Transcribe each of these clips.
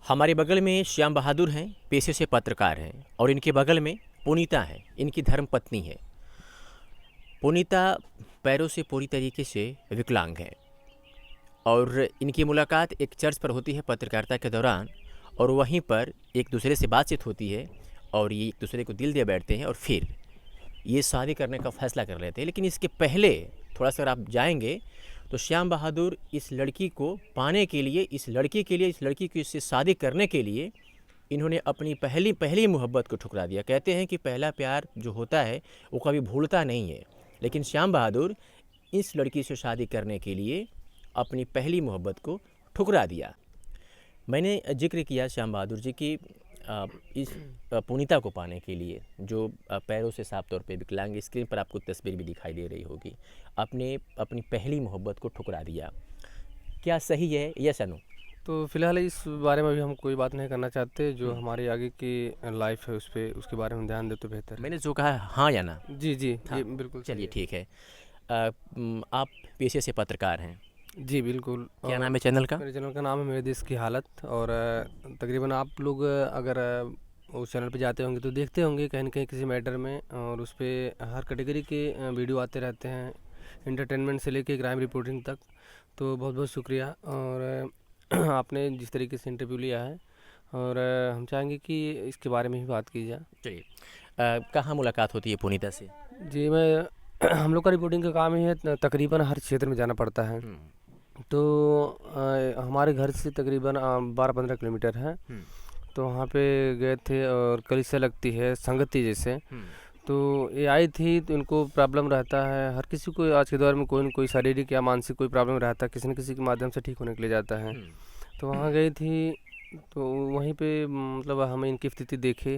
हमारे बगल में श्याम बहादुर हैं, पेशे से पत्रकार हैं, और इनके बगल में पुनीता हैं, इनकी धर्मपत्नी है। पुनीता पैरों से पूरी तरीके से विकलांग है और इनकी मुलाकात एक चर्च पर होती है पत्रकारिता के दौरान, और वहीं पर एक दूसरे से बातचीत होती है और ये एक दूसरे को दिल दे बैठते हैं और फिर ये शादी करने का फ़ैसला कर लेते हैं। लेकिन इसके पहले थोड़ा सा अगर आप जाएंगे तो श्याम बहादुर इस लड़की को पाने के लिए, इस लड़की को इससे शादी करने के लिए इन्होंने अपनी पहली पहली मोहब्बत को ठुकरा दिया। कहते हैं कि पहला प्यार जो होता है वो कभी भूलता नहीं है, लेकिन श्याम बहादुर इस लड़की से शादी करने के लिए अपनी पहली मोहब्बत को ठुकरा दिया। मैंने जिक्र किया श्याम बहादुर जी की इस पुनीता को पाने के लिए, जो पैरों से साफ तौर पे विकलांग, स्क्रीन पर आपको तस्वीर भी दिखाई दे रही होगी, आपने अपनी पहली मोहब्बत को ठुकरा दिया। क्या सही है या नो? तो फिलहाल इस बारे में अभी हम कोई बात नहीं करना चाहते। जो हमारी आगे की लाइफ है उसके बारे में ध्यान दे तो बेहतर है। मैंने जो कहा हाँ या ना? जी जी, ये बिल्कुल चलिए सही ठीक है। आप पेशे से पत्रकार हैं। जी बिल्कुल। क्या नाम है चैनल का? मेरे चैनल का नाम है मेरे देश की हालत। और तकरीबन आप लोग अगर उस चैनल पे जाते होंगे तो देखते होंगे कहीं न कहीं किसी मैटर में, और उस पर हर कैटेगरी के वीडियो आते रहते हैं, एंटरटेनमेंट से लेके क्राइम रिपोर्टिंग तक। तो बहुत बहुत शुक्रिया। और आपने जिस तरीके से इंटरव्यू लिया है, और हम चाहेंगे कि इसके बारे में ही बात की जाए। चलिए, कहाँ मुलाकात होती है पुनीता से? जी, मैं हम लोग का रिपोर्टिंग का काम ही है, तकरीबन हर क्षेत्र में जाना पड़ता है। तो हमारे घर से तकरीबन 12-15 किलोमीटर है। तो वहाँ पे गए थे, और कलिसिया लगती है संगति जैसे। तो ये आई थी, तो इनको प्रॉब्लम रहता है, हर किसी को आज के दौर में कोई न कोई शारीरिक या मानसिक कोई प्रॉब्लम रहता है, किसी न किसी के माध्यम से ठीक होने के लिए जाता है। तो वहाँ गई थी, तो वहीं पे मतलब हमें इनकी स्थिति देखे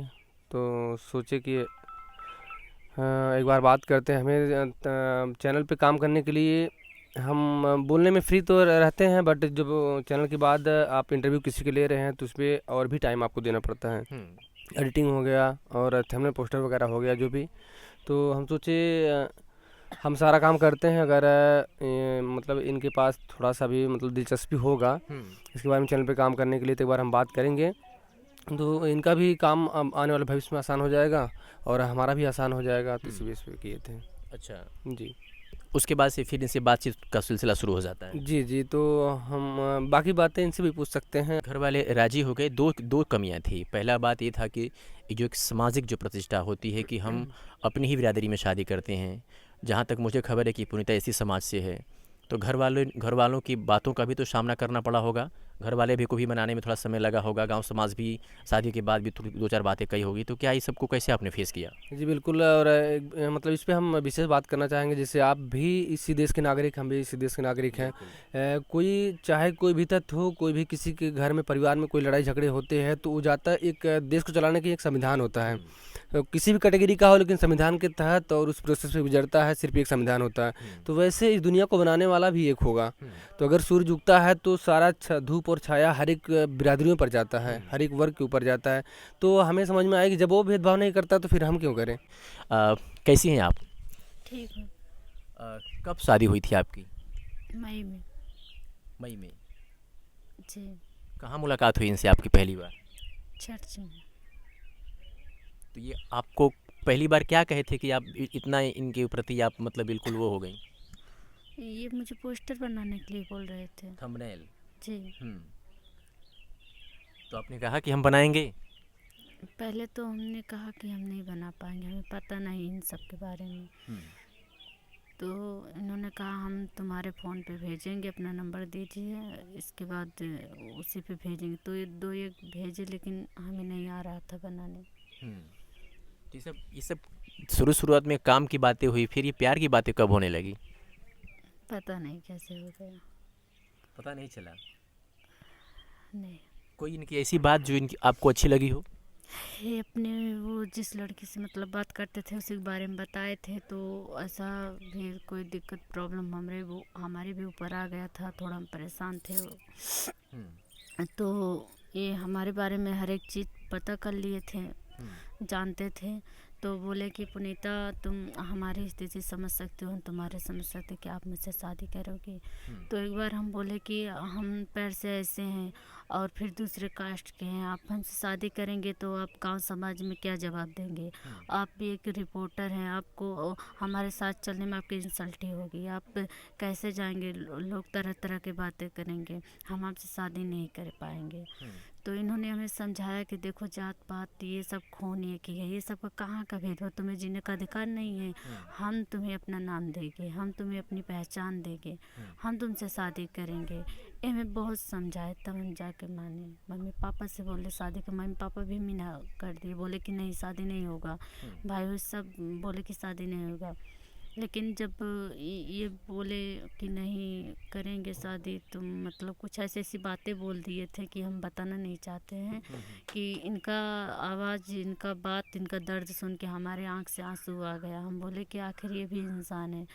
तो सोचे कि एक बार बात करते हैं। हमें चैनल पे काम करने के लिए हम बोलने में फ्री तो रहते हैं, बट जब चैनल के बाद आप इंटरव्यू किसी के ले रहे हैं तो उस पर और भी टाइम आपको देना पड़ता है। एडिटिंग हो गया और थंबनेल पोस्टर वगैरह हो गया जो भी। तो हम सोचे हम सारा काम करते हैं, अगर मतलब इनके पास थोड़ा सा भी मतलब दिलचस्पी होगा इसके बारे में चैनल पे काम करने के लिए, तो एक बार हम बात करेंगे तो इनका भी काम आने वाले भविष्य में आसान हो जाएगा और हमारा भी आसान हो जाएगा। तो इसी बेस पे किए थे। अच्छा जी, उसके बाद से फिर इनसे बातचीत का सिलसिला शुरू हो जाता है। जी जी। तो हम बाकी बातें इनसे भी पूछ सकते हैं। घर वाले राजी हो गए। दो दो कमियां थी। पहला बात ये था कि ये जो एक सामाजिक जो प्रतिष्ठा होती है कि हम अपनी ही बिरादरी में शादी करते हैं। जहाँ तक मुझे खबर है कि पुनीता इसी समाज से है, तो घर वालों की बातों का भी तो सामना करना पड़ा होगा। घर वाले भी को भी मनाने में थोड़ा समय लगा होगा, गांव समाज भी शादी के बाद भी थोड़ी दो चार बातें कही होगी। तो क्या ये सबको कैसे आपने फेस किया? जी बिल्कुल। और मतलब इस पे हम विशेष बात करना चाहेंगे, जैसे आप भी इसी देश के नागरिक, हम भी इसी देश के नागरिक हैं। कोई चाहे कोई भी तथ्य हो, कोई भी किसी के घर में परिवार में कोई लड़ाई झगड़े होते हैं तो वो जाता एक देश को चलाने की एक संविधान होता है। किसी भी कैटेगरी का हो, लेकिन संविधान के तहत और उस प्रोसेस से गुजरता है, सिर्फ एक संविधान होता है। तो वैसे इस दुनिया को बनाने वाला भी एक होगा। तो अगर सूरज उगता है तो सारा धूप और छाया हर एक बिरादरियों पर जाता है, हर एक वर्ग के ऊपर जाता है। तो हमें समझ में आया कि जब वो भेदभाव नहीं करता तो फिर हम क्यों करें। कैसी हैं आप? ठीक हूँ। कब शादी हुई थी आपकी? मई में। मई में। जी। कहाँ मुलाकात हुई इनसे आपकी पहली बार? चर्च में। तो ये आपको पहली बार क्या कहे थे कि आप इतना इनके प्रति आप मतलब बिल्कुल वो हो गई? ये मुझे पोस्टर बनाने के लिए बोल रहे थे। थंबनेल? जी। तो आपने कहा कि हम बनाएंगे? पहले तो हमने कहा कि हम नहीं बना पाएंगे, हमें पता नहीं इन सब के बारे में। तो इन्होंने कहा हम तुम्हारे फ़ोन पे भेजेंगे, अपना नंबर दीजिए, इसके बाद उसी पे भेजेंगे। तो ये भेजे, लेकिन हमें नहीं आ रहा था बनाने। ये सब शुरुआत में काम की बातें हुई, फिर ये प्यार की बातें कब होने लगी? पता नहीं कैसे हो गया। पता नहीं चला? नहीं। कोई इनकी ऐसी बात जो इनकी आपको अच्छी लगी हो? ये अपने वो जिस लड़की से मतलब बात करते थे उसी के बारे में बताए थे। तो ऐसा भी कोई दिक्कत प्रॉब्लम हमारे भी ऊपर आ गया था, थोड़ा हम परेशान थे। तो ये हमारे बारे में हर एक चीज़ पता कर लिए थे, जानते थे। तो बोले कि पुनीता तुम हमारी स्थिति समझ सकते हो, हम तुम्हारे समझ सकते कि आप मुझसे शादी करोगी। तो एक बार हम बोले कि हम पैर से ऐसे हैं और फिर दूसरे कास्ट के हैं, आप हमसे शादी करेंगे तो आप गांव समाज में क्या जवाब देंगे? आप भी एक रिपोर्टर हैं, आपको हमारे साथ चलने में आपकी इंसल्ट ही होगी। आप कैसे जाएंगे? लोग तरह तरह की बातें करेंगे, हम आपसे शादी नहीं कर पाएंगे। तो इन्होंने हमें समझाया कि देखो जात पात ये सब खून एक ही है, ये सब का कहाँ का भेदभाव, तुम्हें जीने का अधिकार नहीं है। हम तुम्हें अपना नाम देंगे, हम तुम्हें अपनी पहचान देंगे, हम तुमसे शादी करेंगे। ये हमें बहुत समझाए, तब हम जाके माने। मम्मी पापा से बोले शादी का, मम्मी पापा भी मना कर दिए, बोले कि नहीं शादी नहीं होगा। भाई सब बोले कि शादी नहीं होगा। लेकिन जब ये बोले कि नहीं करेंगे शादी, तो मतलब कुछ ऐसी ऐसी बातें बोल दिए थे कि हम बताना नहीं चाहते हैं कि इनका आवाज़, इनका बात, इनका दर्द सुन के हमारे आँख से आंसू आ गया। हम बोले कि आखिर ये भी इंसान है,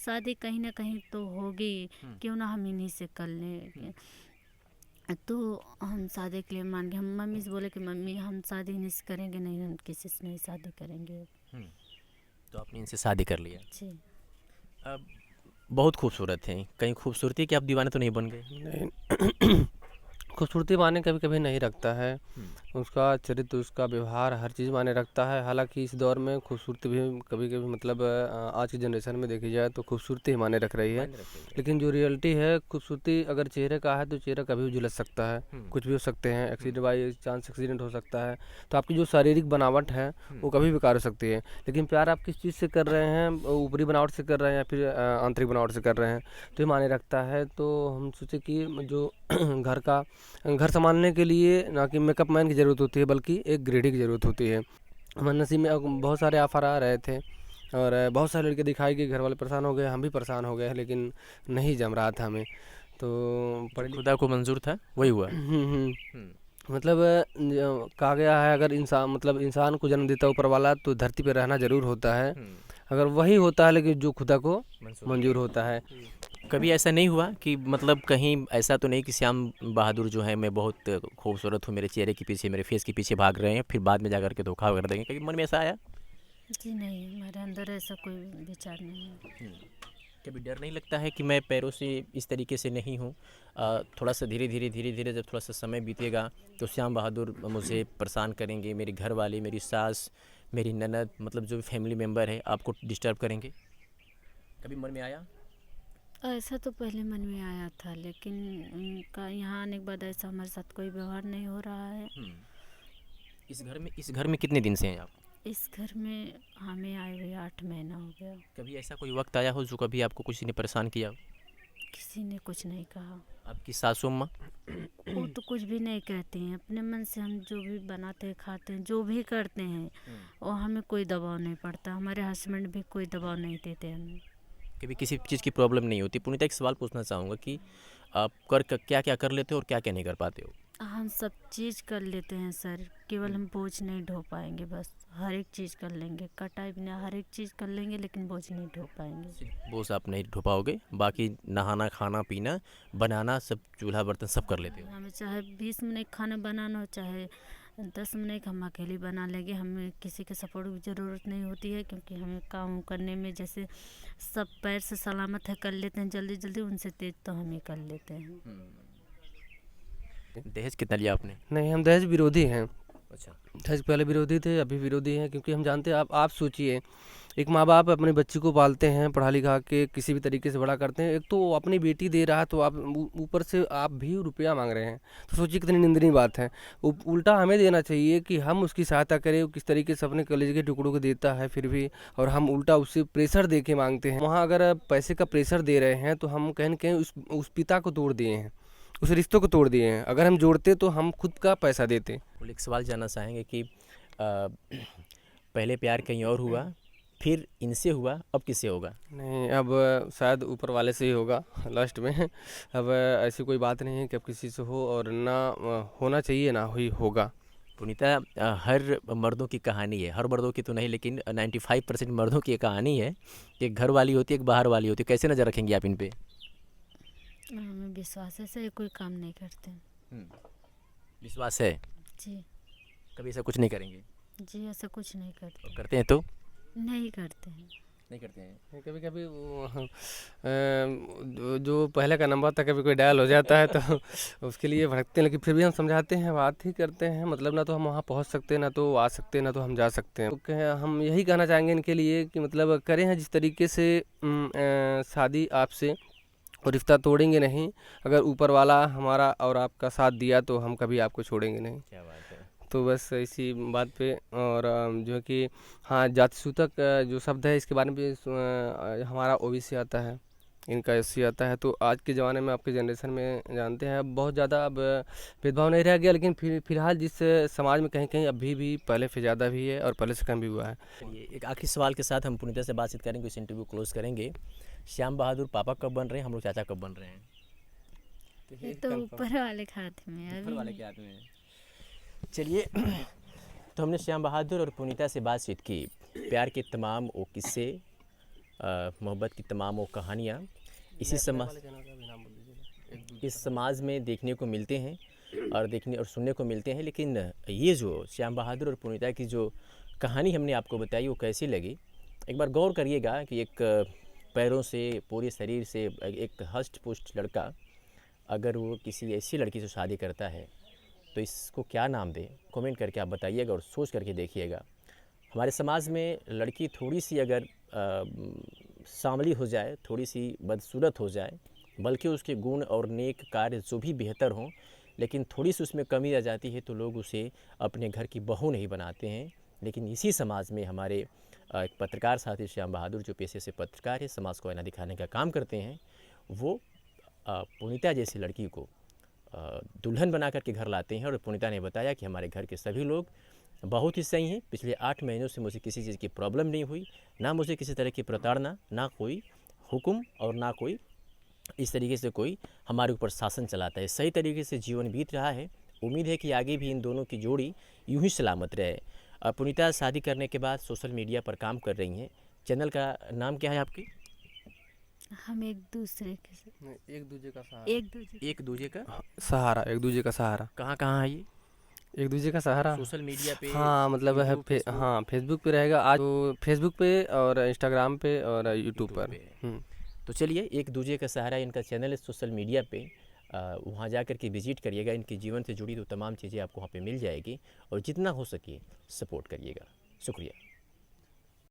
शादी कहीं ना कहीं तो होगी, क्यों ना हम इन्हीं से कर लें। तो हम शादी के लिए मान गए। हम मम्मी से बोले कि मम्मी हम शादी नहीं से करेंगे, नहीं हम किसी से नहीं शादी करेंगे। तो आपने इनसे शादी कर लिया। जी। अब बहुत खूबसूरत हैं, कहीं खूबसूरती के आप दीवाने तो नहीं बन गए? नहीं खूबसूरती माने कभी कभी नहीं रखता है, उसका चरित्र, उसका व्यवहार, हर चीज़ माने रखता है। हालांकि इस दौर में खूबसूरती भी कभी कभी मतलब आज की जनरेशन में देखी जाए तो खूबसूरती ही माने रख रही है। लेकिन जो रियलिटी है, खूबसूरती अगर चेहरे का है तो चेहरा कभी भी झुलस सकता है, कुछ भी हो सकते हैं, एक्सीडेंट बाई चांस एक्सीडेंट हो सकता है। तो आपकी जो शारीरिक बनावट है वो कभी भी बेकार हो सकती है। लेकिन प्यार आप किस चीज़ से कर रहे हैं, ऊपरी बनावट से कर रहे हैं या फिर आंतरिक बनावट से कर रहे हैं, तो ये माने रखता है। तो हम सोचे कि जो घर संभालने के लिए ना कि मेकअप मैन की ज़रूरत होती है, बल्कि एक ग्रेडी की ज़रूरत होती है। हमारे नसीब में बहुत सारे ऑफर आ रहे थे और बहुत सारे लड़के दिखाई गए, घर वाले परेशान हो गए, हम भी परेशान हो गए, लेकिन नहीं जम रहा था हमें। तो खुदा को मंजूर था वही हुआ। मतलब कहा गया है, अगर इंसान मतलब इंसान को जन्म देता ऊपर वाला तो धरती पर रहना ज़रूर होता है, अगर वही होता है, लेकिन जो खुदा को मंजूर होता है। कभी ऐसा नहीं हुआ कि मतलब कहीं ऐसा तो नहीं कि श्याम बहादुर जो है मैं बहुत खूबसूरत हूँ, मेरे चेहरे के पीछे, मेरे फेस के पीछे भाग रहे हैं, फिर बाद में जाकर के धोखा कर देंगे, कभी मन में ऐसा आया? जी नहीं, हमारे अंदर ऐसा कोई विचार नहीं है। कभी डर नहीं लगता है कि मैं पैरों से इस तरीके से नहीं हूँ, थोड़ा सा धीरे धीरे जब थोड़ा सा समय बीतेगा तो श्याम बहादुर मुझे परेशान करेंगे, मेरे घर वाले, मेरी सास, मेरी ननद, मतलब जो फैमिली मेम्बर है आपको डिस्टर्ब करेंगे? कभी मन में आया? ऐसा तो पहले मन में आया था, लेकिन उनका यहाँ आने के बाद ऐसा हमारे साथ कोई व्यवहार नहीं हो रहा है। इस घर में कितने दिन से हैं आप? इस घर में हमें आए हुए 8 महीना हो गया। कभी ऐसा कोई वक्त आया हो जो कभी आपको किसी ने परेशान किया हो? किसी ने कुछ नहीं कहा। आपकी सासू माँ? वो तो कुछ भी नहीं कहती हैं, अपने मन से हम जो भी बनाते हैं, खाते हैं, जो भी करते हैं, और हमें कोई दबाव नहीं पड़ता। हमारे हस्बैंड भी कोई दबाव नहीं देते हमें। कभी किसी चीज़ की प्रॉब्लम नहीं होती? पुनीता, एक सवाल पूछना चाहूँगा कि आप क्या क्या कर लेते हो और क्या क्या नहीं कर पाते हो? हम सब चीज़ कर लेते हैं सर, केवल हम बोझ नहीं ढो पाएंगे, बस हर एक चीज़ कर लेंगे, कटाई बिना हर एक चीज़ कर लेंगे, लेकिन बोझ नहीं ढो पाएंगे। बोझ आप नहीं ढो पाओगे, बाकी नहाना, खाना पीना, बनाना, सब चूल्हा बर्तन सब कर लेते हो? हमें चाहे 20 मिनट खाना बनाना हो, चाहे 10 मिनट हम अकेले बना लेंगे, हमें किसी के सपोर्ट की ज़रूरत नहीं होती है, क्योंकि हमें काम करने में जैसे सब पैर से सलामत है, कर लेते हैं जल्दी जल्दी, उनसे तेज तो हम ही कर लेते हैं। दहेज कितना लिया आपने? नहीं, हम दहेज विरोधी हैं। अच्छा। दहेज पहले विरोधी थे, अभी विरोधी हैं, क्योंकि हम जानते हैं, आप सोचिए, एक माँ बाप अपने बच्ची को पालते हैं, पढ़ा लिखा के किसी भी तरीके से बड़ा करते हैं, एक तो वो अपनी बेटी दे रहा है, तो आप ऊपर से आप भी रुपया मांग रहे हैं, तो सोचिए कितनी निंदनीय बात है। उल्टा हमें देना चाहिए कि हम उसकी सहायता करें, वो किस तरीके से अपने कलेजे के टुकड़ों को देता है फिर भी, और हम उल्टा उससे प्रेशर दे के मांगते हैं। वहाँ अगर पैसे का प्रेशर दे रहे हैं तो हम कहीं न कहीं उस पिता को तोड़ दिए हैं, उस रिश्तों को तोड़ दिए हैं। अगर हम जोड़ते तो हम खुद का पैसा देते। एक सवाल जानना चाहेंगे कि पहले प्यार कहीं और हुआ, फिर इनसे हुआ, अब किससे होगा? नहीं, अब शायद ऊपर वाले से ही होगा लास्ट में। अब ऐसी कोई बात नहीं है कि अब किसी से हो, और ना होना चाहिए, ना ही होगा। पुनीता, हर मर्दों की कहानी है, हर मर्दों की तो नहीं लेकिन 95% मर्दों की कहानी है कि एक घर वाली होती है, एक बाहर वाली होती है। कैसे नज़र रखेंगे आप इन पे? हमें विश्वास है, से कोई काम नहीं करते। विश्वास है? जी। कभी ऐसा कुछ नहीं करेंगे? जी ऐसा कुछ नहीं करते। करते हैं तो नहीं करते हैं। नहीं करते हैं। कभी कभी जो पहले का नंबर था कभी कोई डायल हो जाता है तो उसके लिए भड़कते हैं, लेकिन फिर भी हम समझाते हैं, बात ही करते हैं। मतलब ना तो हम वहाँ पहुँच सकते हैं, ना तो वो आ सकते हैं, ना तो हम जा सकते हैं। तो हम यही कहना चाहेंगे इनके लिए कि मतलब करें हैं जिस तरीके से शादी आपसे, और रिश्ता तोड़ेंगे नहीं। अगर ऊपर वाला हमारा और आपका साथ दिया तो हम कभी आपको छोड़ेंगे नहीं। क्या बात है। तो बस इसी बात पे, और जो है कि हाँ, जातिसूचक जो शब्द है इसके बारे में भी हमारा ओबीसी आता है, इनका एससी आता है। तो आज के ज़माने में, आपके जनरेशन में जानते हैं, अब बहुत ज़्यादा अब भेदभाव नहीं रह गया, लेकिन फिलहाल जिस समाज में कहीं कहीं अभी भी पहले से ज़्यादा भी है और पहले से कम भी हुआ है। चलिए एक आखिरी सवाल के साथ हम पुनीता से बातचीत करेंगे, इस इंटरव्यू क्लोज करेंगे। श्याम बहादुर पापा कब बन रहे हैं, हम लोग चाचा कब बन रहे हैं? ये तो ऊपर वाले के हाथ में है, ऊपर अभी वाले नहीं। के हाथ में है। चलिए तो हमने श्याम बहादुर और पुनीता से बातचीत की। प्यार के तमाम वो किस्से, मोहब्बत की तमाम वो कहानियाँ इस समाज में देखने को मिलते हैं और देखने और सुनने को मिलते हैं। लेकिन ये जो श्याम बहादुर और पुनीता की जो कहानी हमने आपको बताई वो कैसी लगी, एक बार गौर करिएगा कि एक पैरों से, पूरे शरीर से एक हष्ट पुष्ट लड़का अगर वो किसी ऐसी लड़की से शादी करता है तो इसको क्या नाम दें? कमेंट करके आप बताइएगा और सोच करके देखिएगा। हमारे समाज में लड़की थोड़ी सी अगर सांवली हो जाए, थोड़ी सी बदसूरत हो जाए, बल्कि उसके गुण और नेक कार्य जो भी बेहतर हों, लेकिन थोड़ी सी उसमें कमी आ जाती है तो लोग उसे अपने घर की बहू नहीं बनाते हैं। लेकिन इसी समाज में हमारे एक पत्रकार साथी श्याम बहादुर, जो पेशे से पत्रकार है, समाज को आईना दिखाने का काम करते हैं, वो पुनीता जैसी लड़की को दुल्हन बना कर के घर लाते हैं। और पुनीता ने बताया कि हमारे घर के सभी लोग बहुत ही सही हैं, पिछले 8 महीनों से मुझे किसी चीज़ की प्रॉब्लम नहीं हुई, ना मुझे किसी तरह की प्रताड़ना, ना कोई हुक्म और ना कोई इस तरीके से कोई हमारे ऊपर शासन चलाता है। सही तरीके से जीवन बीत रहा है। उम्मीद है कि आगे भी इन दोनों की जोड़ी यूं ही सलामत रहे। पुनीता शादी करने के बाद सोशल मीडिया पर काम कर रही हैं। चैनल का नाम क्या है आपके? हम एक दूसरे के एक दूसरे का सहारा, एक दूजे का सहारा, एक दूसरे का सहारा, कहाँ है ये? एक दूसरे का सहारा सोशल मीडिया पे? हाँ, मतलब है यूट्यूब, फेसबुक? हाँ, फेसबुक पे रहेगा आज, तो फेसबुक पे और इंस्टाग्राम पे और यूट्यूब पर। तो चलिए, एक दूजे का सहारा इनका चैनल है सोशल मीडिया पे, वहाँ जा कर के विजिट करिएगा। इनके जीवन से जुड़ी तो तमाम चीज़ें आपको वहाँ पे मिल जाएगी और जितना हो सके सपोर्ट करिएगा। शुक्रिया।